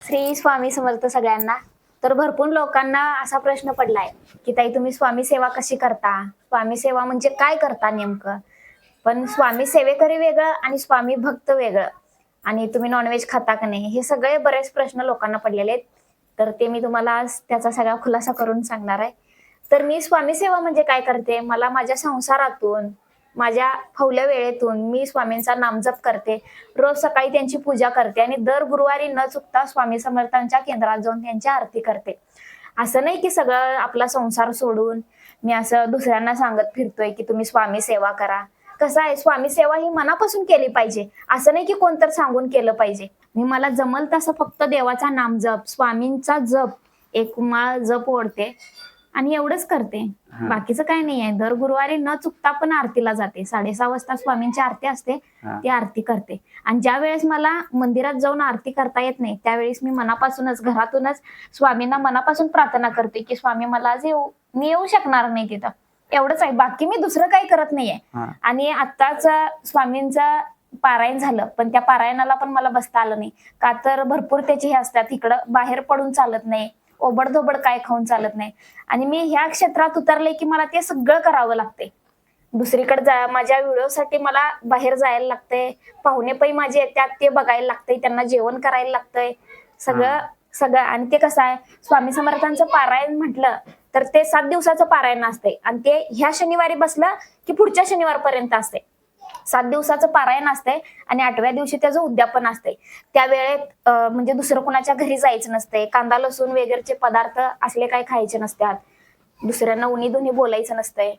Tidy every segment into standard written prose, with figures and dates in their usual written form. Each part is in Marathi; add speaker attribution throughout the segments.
Speaker 1: श्री स्वामी समर्थ सगळ्यांना. तर भरपूर लोकांना असा प्रश्न पडलाय की ताई तुम्ही स्वामी सेवा कशी करता, स्वामी सेवा म्हणजे काय करता नेमकं. पण स्वामी सेवेकरी वेगळं आणि स्वामी भक्त वेगळं, आणि तुम्ही नॉनव्हेज खाता का नाही, हे सगळे बरेच प्रश्न लोकांना पडलेले आहेत. तर ते मी तुम्हाला आज त्याचा सगळा खुलासा करून सांगणार आहे. तर मी स्वामी सेवा म्हणजे काय करते, मला माझ्या संसारातून, माझ्या फावल्या वेळेतून मी स्वामींचा नामजप करते. रोज सकाळी त्यांची पूजा करते आणि दर गुरुवारी न चुकता स्वामी समर्थांच्या केंद्रात जाऊन त्यांची आरती करते. असं नाही की सगळं आपला संसार सोडून मी असं दुसऱ्यांना सांगत फिरतोय की तुम्ही स्वामी सेवा करा. कसं आहे, स्वामी सेवा ही मनापासून केली पाहिजे. असं नाही की कोणतर सांगून केलं पाहिजे. मी मला जमल तसं फक्त देवाचा नामजप, स्वामींचा जप, एक माळ जप ओढते आणि एवढंच करते. बाकीचं काय नाही आहे. दर गुरुवारी न चुकता पण आरतीला जाते. 6:30 वाजता स्वामींची आरती असते, ती आरती करते. आणि ज्या वेळेस मला मंदिरात जाऊन आरती करता येत नाही त्यावेळेस मी मनापासूनच घरातूनच स्वामींना मनापासून प्रार्थना करते की स्वामी मला आज मी येऊ शकणार नाही तिथं. एवढंच आहे, बाकी मी दुसरं काही करत नाहीये. आणि आत्ताच स्वामींचं पारायण झालं, पण त्या पारायणाला पण मला बसता आलं नाही. का तर भरपूर त्याचे हे असतात, इकडं बाहेर पडून चालत नाही, ओबडधोबड काय खाऊन चालत नाही. आणि मी ह्या क्षेत्रात उतरले की मला ते सगळं करावं लागते. दुसरीकडे माझ्या व्हिडिओसाठी मला बाहेर जायला लागतंय, पाहुणे पै माझे येतात ते बघायला लागतंय, त्यांना जेवण करायला लागतंय, सगळं सगळं. आणि ते कसं आहे, स्वामी समर्थांचं पारायण म्हटलं तर ते 7 दिवसाचं पारायण असते आणि ते ह्या शनिवारी बसलं की पुढच्या शनिवारपर्यंत असते. 7 दिवसाचं पारायण असते आणि 8व्या दिवशी त्याचं उद्यापन असते. त्या वेळेत म्हणजे दुसरं कुणाच्या घरी जायचं नसते, कांदा लसूण वगैरेचे पदार्थ असले काही खायचे नसतात, दुसऱ्यांना उनी दुनी बोलायचं नसतंय.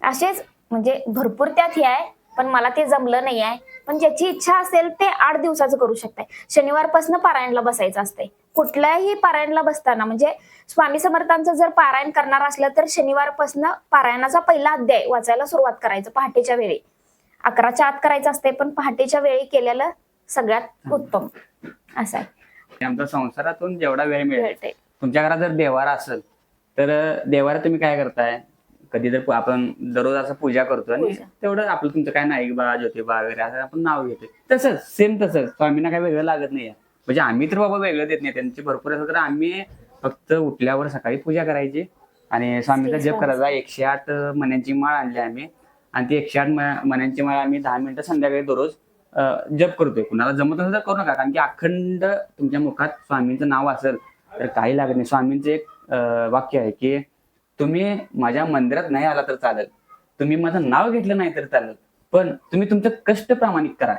Speaker 1: असेच म्हणजे भरपूर त्यात हे आहे, पण मला ते जमलं नाही आहे. पण ज्याची इच्छा असेल ते 8 दिवसाचं करू शकताय. शनिवारपासून पारायणला बसायचं असते. कुठल्याही पारायणला बसताना म्हणजे स्वामी समर्थांचं जर पारायण करणार असलं तर शनिवारपासून पारायणाचा पहिला अध्याय वाचायला सुरुवात करायचं. पहाटेच्या वेळी 11च्या आत करायचं असते, पण पहाटेच्या वेळी केलेलं सगळ्यात उत्तम असं आहे.
Speaker 2: आमच्या संसारातून जेवढा वेळ मिळेल, तुमच्या घरात जर देवारा असेल तर देवारा तुम्ही काय करताय, कधी जर आपण दररोज असं पूजा करतो आणि तेवढं आपलं तुमचं काय नाईकबा ज्योतिबा वगैरे असं आपण नाव घेतो, तसंच सेम तसंच स्वामींना काही वेगळं लागत नाही. म्हणजे आम्ही तर बाबा वेगळं देत नाही, त्यांची भरपूर असं तर आम्ही फक्त उठल्यावर सकाळी पूजा करायची आणि स्वामीचा जप करायचा. 108 मण्यांची माळ आणली आम्ही आणि ती 108 मण्यांची माळ आम्ही 10 मिनिटं संध्याकाळी दररोज जप करतोय. कुणाला जमत असेल तर करू नका, कारण की अखंड तुमच्या मुखात स्वामींचं नाव असेल तर काही लागत नाही. स्वामींचं एक वाक्य आहे की तुम्ही माझ्या मंदिरात नाही आला तर चालेल, तुम्ही माझं नाव घेतलं नाही तर चालेल, पण तुम्ही तुमचं कष्ट प्रामाणिक करा.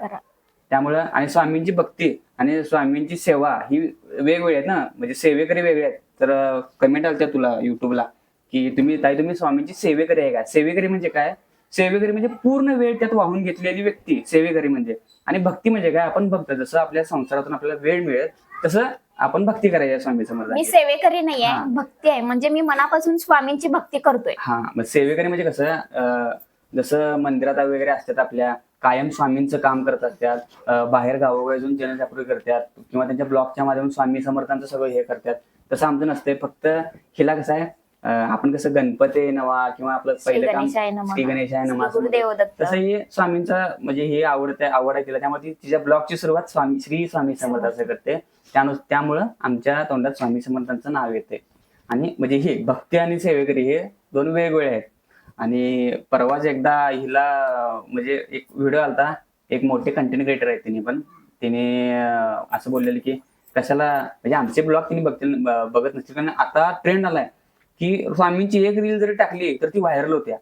Speaker 2: त्यामुळं आणि स्वामींची भक्ती आणि स्वामींची सेवा ही वेगवेगळी आहेत ना, म्हणजे सेवेकरी वेगळे आहेत. तर कमेंट आल्या तुला युट्यूबला की तुम्ही स्वामींची सेवेकरी आहे का. सेवेकरी म्हणजे काय, सेवेकरी म्हणजे पूर्ण वेळ त्यात वाहून घेतलेली व्यक्ती सेवेकरी म्हणजे. आणि भक्ती म्हणजे काय, आपण भक्त जसं आपल्या संसारातून आपल्याला वेळ मिळेल तसं आपण भक्ती करायची स्वामी समर्थ.
Speaker 1: मी सेवेकरी नाही आहे, भक्ती आहे. म्हणजे मी मनापासून स्वामींची भक्ती करतोय.
Speaker 2: मग सेवेकरी म्हणजे कसं, जसं मंदिरात वगैरे असतात आपल्या कायम स्वामींचं काम करत असतात, बाहेर गावोगावी जाऊन जनजागृती करतात किंवा त्यांच्या ब्लॉगच्या माध्यमातून स्वामी समर्थांचं सगळं हे करतात. तसं आमचं नसतंय. फक्त हिला कसं आहे, आपण कसं गणपती नवा किंवा आपलं पहिलं काम श्री गणेशाय नमा, तसं हे स्वामींचा म्हणजे हे आवड आहे तिला, त्यामुळे तिच्या ब्लॉगची सुरुवात श्री स्वामी समर्थ असं करते. त्यामुळं आमच्या तोंडात स्वामी समर्थांचं नाव येते. आणि म्हणजे हे भक्ती आणि सेवेकरी हे दोन वेगवेगळे आहेत. आणि परवाच एकदा हिला म्हणजे एक व्हिडिओ आलता, एक मोठे कंटेंट क्रिएटर आहे तिने असं बोललेलं की कशाला म्हणजे आमचे ब्लॉग तिने बघत नसतील, कारण आता ट्रेंड आलाय की स्वामींची एक रील जरी टाकली तर ती व्हायरल होत्या.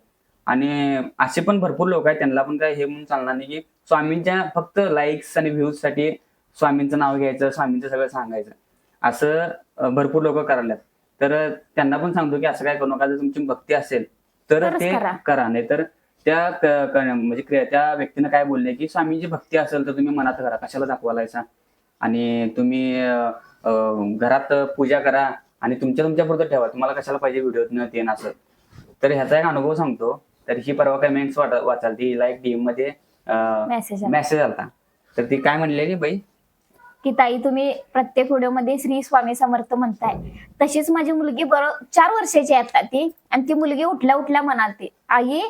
Speaker 2: आणि असे पण भरपूर लोक आहेत, त्यांना पण काय हे म्हणून चालणार नाही की स्वामींच्या फक्त लाईक्स आणि व्ह्यूज साठी स्वामींचं नाव घ्यायचं, स्वामींचं सगळं सांगायचं, असं भरपूर लोक करायला. तर त्यांना पण सांगतो की असं काय करू नका. जर तुमची भक्ती असेल तर ते करा, नाही तर म्हणजे त्या व्यक्तीनं काय बोलले की स्वामींची भक्ती असेल तर तुम्ही मनात करा, कशाला दाखवायचा. आणि तुम्ही घरात पूजा करा आणि तुमच्या पुरतं ठेवा, तुम्हाला कशाला पाहिजे व्हिडिओत न ते असं. तर ह्याचा एक अनुभव सांगतो. तर ही परवा कमेंट्स वाचाल ती लाईक डीएम मध्ये मेसेज आलता. तर ती काय म्हणलेली बाई
Speaker 1: की ताई तुम्ही प्रत्येक व्हिडिओमध्ये श्री स्वामी समर्थ म्हणताय. तशीच माझी मुलगी 4 वर्षाची आहे आता ती, आणि ती मुलगी उठल्या उठल्या म्हणालती आई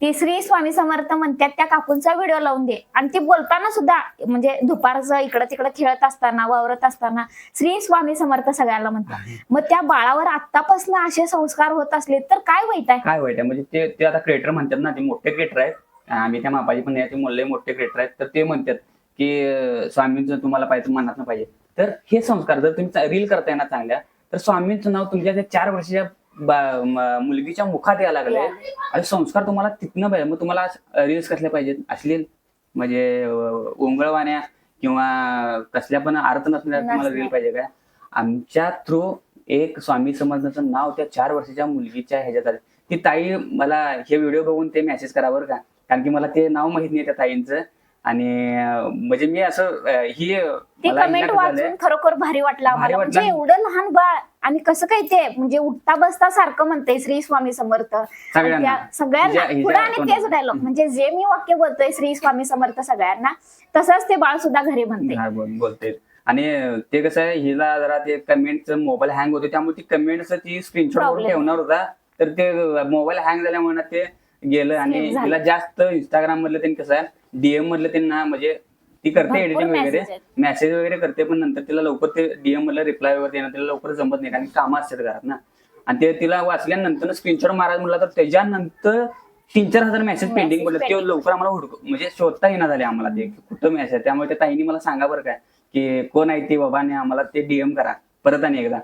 Speaker 1: की श्री स्वामी समर्थ म्हणतात त्या काकूंचा व्हिडिओ लावून दे. आणि ती बोलताना सुद्धा म्हणजे दुपारचं इकडं तिकडं खेळत असताना वावरत असताना श्री स्वामी समर्थ सगळ्याला म्हणतात. मग त्या बाळावर आतापासून असे संस्कार होत असले तर काय वाईट आहे?
Speaker 2: काय वाईट आहे म्हणजे ते आता क्रिएटर म्हणतात ना, ते मोठे क्रिएटर आहेत. आम्ही त्या मापाजी पण नाही, ते मोठे मोठे क्रिएटर आहेत. तर ते म्हणतात की स्वामींचं तुम्हाला पाहिजे मनात न पाहिजे. तर हे संस्कार जर तुम्ही रील करताय ना चांगल्या, तर स्वामींचं नाव तुमच्या त्या 4 वर्षाच्या मुलगीच्या मुखात यायला लागलंय आणि संस्कार तुम्हाला तिथनं पाहिजे. मग तुम्हाला रील्स कसल्या पाहिजेत? अश्लील म्हणजे ओंगळवाण्या किंवा कसल्या पण अर्थ नसणाऱ्या तुम्हाला रील पाहिजे काय? आमच्या थ्रू एक स्वामी समर्थांचं नाव त्या 4 वर्षाच्या मुलगीच्या ह्याच्यात आलं. ती ताई मला हे व्हिडिओ बघून ते मेसेज करा बरं का, कारण की मला ते नाव माहित नाही त्या ताईंचं. आणि म्हणजे मी असं ही
Speaker 1: ते कमेंट वाचून खरोखर भारी वाटलं आम्हाला. म्हणजे एवढं लहान बाळ आणि कसं काय ते म्हणजे उठता बसता सारखं म्हणतंय श्री स्वामी समर्थ सगळ्यांना पुढे. आणि तेच डायलॉग म्हणजे जे मी वाक्य बोलतोय श्री स्वामी समर्थ सगळ्यांना, तसंच ते बाळ सुद्धा घरी म्हणते
Speaker 2: बोलते. आणि ते कसं आहे, हिला जरा ते कमेंटचं मोबाईल हँग होते, त्यामुळे ती कमेंटचं ती स्क्रीनशॉट ठेवणार होता. तर ते मोबाईल हँग झाल्यामुळे ते गेलं. आणि तिला जास्त इंस्टाग्राम मधलं त्यांनी कसं आहे, डीएम मधलं त्यांना म्हणजे ती करते एडिटिंग वगैरे, मेसेज वगैरे करते, पण नंतर तिला लवकर ते डीएम मधलं रिप्लाय वगैरे येणं तिला लवकर जमत नाही, कारण कामं असतात घरात ना. आणि ते तिला वाचल्यानंतर स्क्रीनशॉट मारायला म्हटलं तर त्याच्यानंतर 3-4 हजार मेसेज पेंडिंग पडले. ते लवकर आम्हाला म्हणजे शोधता येणार झाले आम्हाला ते कुठं मेसेज. त्यामुळे त्या ताईंनी मला सांगा बरं काय की कोण आहे ती बाबा, आणि आम्हाला ते डीएम करा परत आणि एकदा.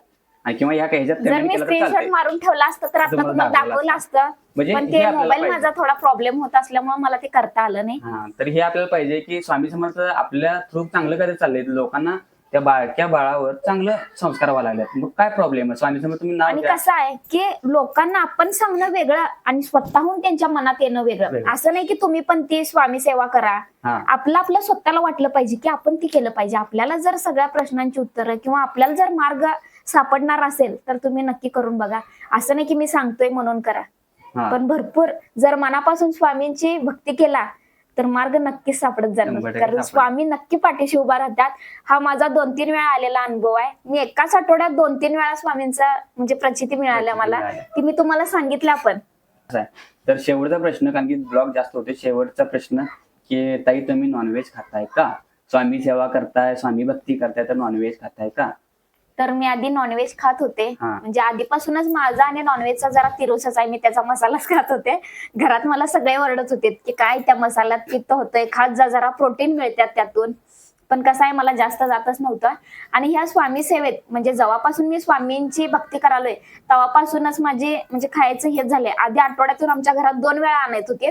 Speaker 2: किंवा या ह्याच्यात
Speaker 1: जर मी स्क्रीनशॉट मारून ठेवला असतं तर आता तुम्हाला दाखवलं असतं, पण ते मोबाईल माझा थोडा प्रॉब्लेम होत असल्यामुळे मला ते करता आलं नाही.
Speaker 2: तर हे आपल्याला पाहिजे की स्वामी समर्थ आपल्या थ्रू चांगलं काय चाललंय, लोकांना त्या बाळक्या बाळावर चांगलं संस्कार व्हायला लागल्यात. मग काय प्रॉब्लेम आहे? स्वामी समर्थ तुम्ही नाव.
Speaker 1: आणि कसं आहे की लोकांना आपण सांगणं वेगळं आणि स्वतःहून त्यांच्या मनात येणं वेगळं. असं नाही की तुम्ही पण ती स्वामी सेवा करा. आपलं स्वतःला वाटलं पाहिजे की आपण ती केलं पाहिजे. आपल्याला जर सगळ्या प्रश्नांची उत्तरं किंवा आपल्याला जर मार्ग सापडणार असेल तर तुम्ही नक्की करून बघा. असं नाही की मी सांगतोय म्हणून करा, पण भरपूर जर मनापासून स्वामींची भक्ती केला तर मार्ग नक्कीच सापडत जाणार. कारण स्वामी नक्की पाठीशी उभा राहतात. हा माझा 2-3 वेळा आलेला अनुभव आहे. मी एकाच आठवड्यात 2-3 वेळा स्वामींचा म्हणजे प्रचिती मिळाल्या मला, ती मी तुम्हाला सांगितलं. पण
Speaker 2: तर शेवटचा प्रश्न, कारण की ब्लॉग जास्त होते, शेवटचा प्रश्न की ताई तुम्ही नॉनव्हेज खाताय का? स्वामी सेवा करताय, स्वामी भक्ती करताय, तर नॉनव्हेज खाताय का?
Speaker 1: तर मी आधी नॉनव्हेज खात होते. म्हणजे आधीपासूनच माझा आणि नॉनव्हेजचा जरा तिरोसच आहे. मी त्याचा मसालाच खात होते. घरात मला सगळे ओरडत होते की काय त्या मसाल्यात पित्त होतंय, खात जा, जरा प्रोटीन मिळतात त्यातून. पण कसं आहे, मला जास्त जातच नव्हतं. आणि ह्या स्वामी सेवेत म्हणजे जेव्हापासून मी स्वामींची भक्ती करालोय तेव्हापासूनच माझी म्हणजे खायचं हेच झालंय. आधी आठवड्यातून आमच्या घरात 2 वेळा आणत होते,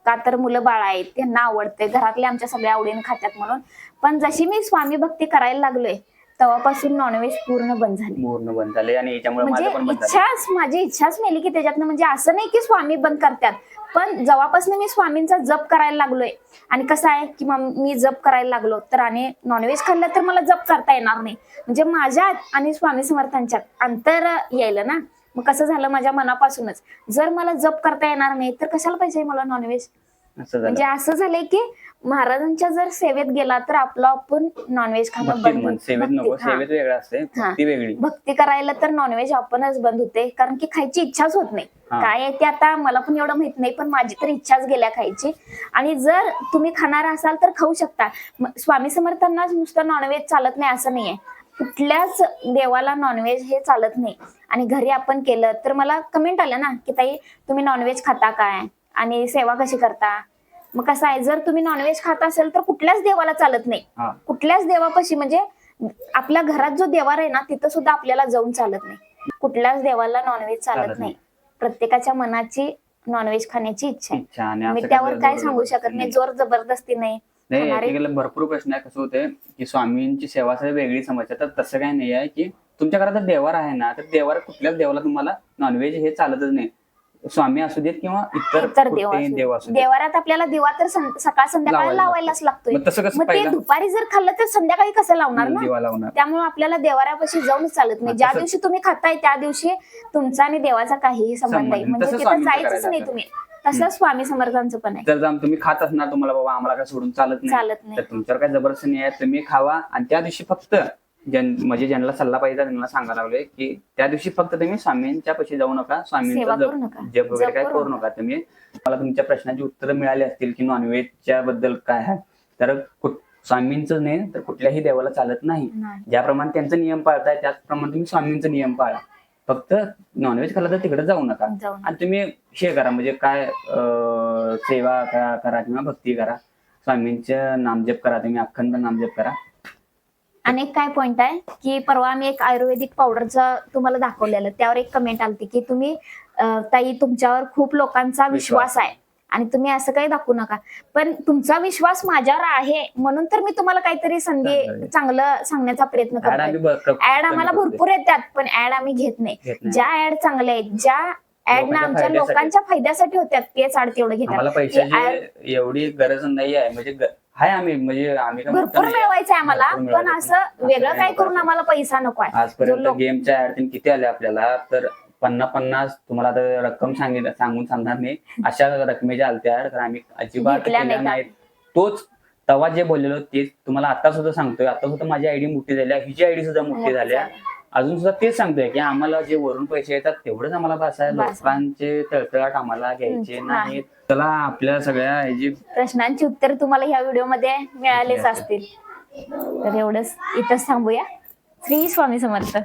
Speaker 1: का तर मुलं बाळ आहेत, त्यांना आवडते, घरातले आमच्या सगळ्या आवडीने खात्यात म्हणून. पण जशी मी स्वामी भक्ती करायला लागलोय तेव्हापासून नॉनव्हेज पूर्ण बंद झाले.
Speaker 2: आणि याच्यामुळे
Speaker 1: म्हणजे माझी इच्छाच मेली की त्याच्यातनं. म्हणजे असं नाही की स्वामी बंद करतात, पण जेव्हापासून मी स्वामींचा जप करायला लागलोय आणि कसं आहे की मी जप करायला लागलो तर आणि नॉनव्हेज खाल्लं तर मला जप करता येणार नाही. म्हणजे माझ्यात आणि स्वामी समर्थांच्यात अंतर यायला ना. मग कसं झालं, माझ्या मनापासूनच जर मला जप करता येणार नाही तर कशाला पाहिजे मला नॉनव्हेज. म्हणजे असं झालंय की महाराजांच्या जर सेवेत गेला तर आपलं आपण नॉनव्हेज खाणं बंद. भक्ती करायला तर नॉनव्हेज आपणच बंद होते, कारण की खायची इच्छाच होत नाही. काय आहे ते आता मला पण एवढं माहित नाही, पण माझी तर इच्छाच गेल्या खायची. आणि जर तुम्ही खाणार असाल तर खाऊ शकता. स्वामी समर्थांना नुसतं नॉनव्हेज चालत नाही असं नाहीये. कुठल्याच देवाला नॉनव्हेज हे चालत नाही. आणि घरी आपण केलं तर मला कमेंट आलं ना की ताई तुम्ही नॉनव्हेज खाता काय आणि सेवा कशी करता. मग कसं आहे, जर तुम्ही नॉनव्हेज खात असेल तर कुठल्याच देवाला चालत नाही. कुठल्याच देवापाशी म्हणजे आपल्या घरात जो देवार आहे ना तिथं सुद्धा आपल्याला जाऊन चालत नाही. कुठल्याच देवाला नॉनव्हेज चालत नाही. प्रत्येकाच्या मनाची नॉनव्हेज खाण्याची इच्छा आहे. मी त्यावर काय सांगू शकत नाही. जोर जबरदस्ती नाही.
Speaker 2: भरपूर प्रश्न आहे. कसं होते की स्वामींची सेवा वेगळी समस्या, तर तसं काही नाही आहे की तुमच्या घरात जर देवार आहे ना तर देवार कुठल्याच देवाला तुम्हाला नॉनव्हेज हे चालतच नाही. स्वामी असू देत किंवा इतर देव असू.
Speaker 1: देवारात आपल्याला दिवा तर सकाळ संध्याकाळी लावायलाच लागतोय. मग ते दुपारी जर खाल्लं तर संध्याकाळी कसं लावणार ना. त्यामुळे आपल्याला देवाऱ्यापाशी जाऊनच चालत नाही. ज्या दिवशी तुम्ही खाताय त्या दिवशी तुमचा आणि देवाचा काहीही संबंध नाही. म्हणजे तिथं जायचंच नाही तुम्ही. तसं स्वामी समर्थांचं पण आहे.
Speaker 2: जर तुम्ही खात असणार, तुम्हाला बाबा आम्हाला काय सोडून चालत नाही, तर तुमच्यावर काय जबरदस्ती नाही आहे. तुम्ही खावा आणि त्या दिवशी फक्त म्हणजे ज्यांना सल्ला पाहिजे त्यांना सांगायला लागलोय की त्या दिवशी फक्त तुम्ही स्वामींच्या पाशी जाऊ नका,
Speaker 1: सेवा
Speaker 2: स्वामींचा
Speaker 1: करू नका.
Speaker 2: जप वगैरे
Speaker 1: जप
Speaker 2: काय
Speaker 1: करू
Speaker 2: करू नका तुम्ही. मला तुमच्या प्रश्नाची उत्तरं मिळाली असतील की नॉनव्हेजच्या बद्दल काय आहे, तर स्वामींचं नाही तर कुठल्याही देवाला चालत नाही.
Speaker 1: नाही.
Speaker 2: ज्याप्रमाणे त्यांचा नियम पाळताय त्याचप्रमाणे तुम्ही स्वामींचा नियम पाळा. फक्त नॉनव्हेज खाल्ला तर तिकडे जाऊ नका.
Speaker 1: जाऊ नका.
Speaker 2: आणि तुम्ही हे करा म्हणजे काय सेवा करा किंवा भक्ती करा, स्वामींचं नामजप करा, तुम्ही अखंड नामजप करा.
Speaker 1: आणि एक काय पॉइंट आहे की परवा आम्ही एक आयुर्वेदिक पावडरचं तुम्हाला दाखवलेलं, त्यावर एक कमेंट आलती की तुम्ही ताई तुमच्यावर खूप लोकांचा विश्वास आहे आणि तुम्ही असं काही दाखवू नका. पण तुमचा विश्वास माझ्यावर आहे म्हणून तर मी तुम्हाला काहीतरी संधी चांगलं सांगण्याचा प्रयत्न करतो. ऍड आम्हाला भरपूर येतात पण ऍड आम्ही घेत नाही. ज्या ऍड चांगल्या आहेत, ज्या ऍड ना आमच्या लोकांच्या फायद्यासाठी होत्यात तेच ऍड तेवढं
Speaker 2: आम्हाला
Speaker 1: घेतात.
Speaker 2: पैशाची एवढी गरज नाही आहे, म्हणजे आहे आम्ही म्हणजे आम्ही काय
Speaker 1: भरपूर मिळवायचं आहे आम्हाला, पण असं वेगळं काय करून आम्हाला पैसा नको आहे.
Speaker 2: आजपर्यंत गेमच्या ऍड किती आल्या आपल्याला, तर 50 तुम्हाला आता रक्कम सांगून सांगणार नाही, अशा रकमेच्या आलत्या ऍड, तर आम्ही अजिबात केल्या नाहीत. तोच तेव्हा जे बोललेलो तेच तुम्हाला आता सुद्धा सांगतोय. आता सुद्धा माझी आयडी मोठी झाली, हिची आयडी सुद्धा मोठी झाल्या. अजून सुद्धा तेच सांगतोय की आम्हाला जे वरून पैसे येतात तेवढंच आम्हाला बसाय, लोकांचे तळतळाट आम्हाला घ्यायचे नाहीत. चला आपल्या सगळ्या ह्याची
Speaker 1: प्रश्नांची उत्तर तुम्हाला ह्या व्हिडिओमध्ये मिळालेच असतील. तर एवढंच इथंच थांबूया. श्री स्वामी समर्थ.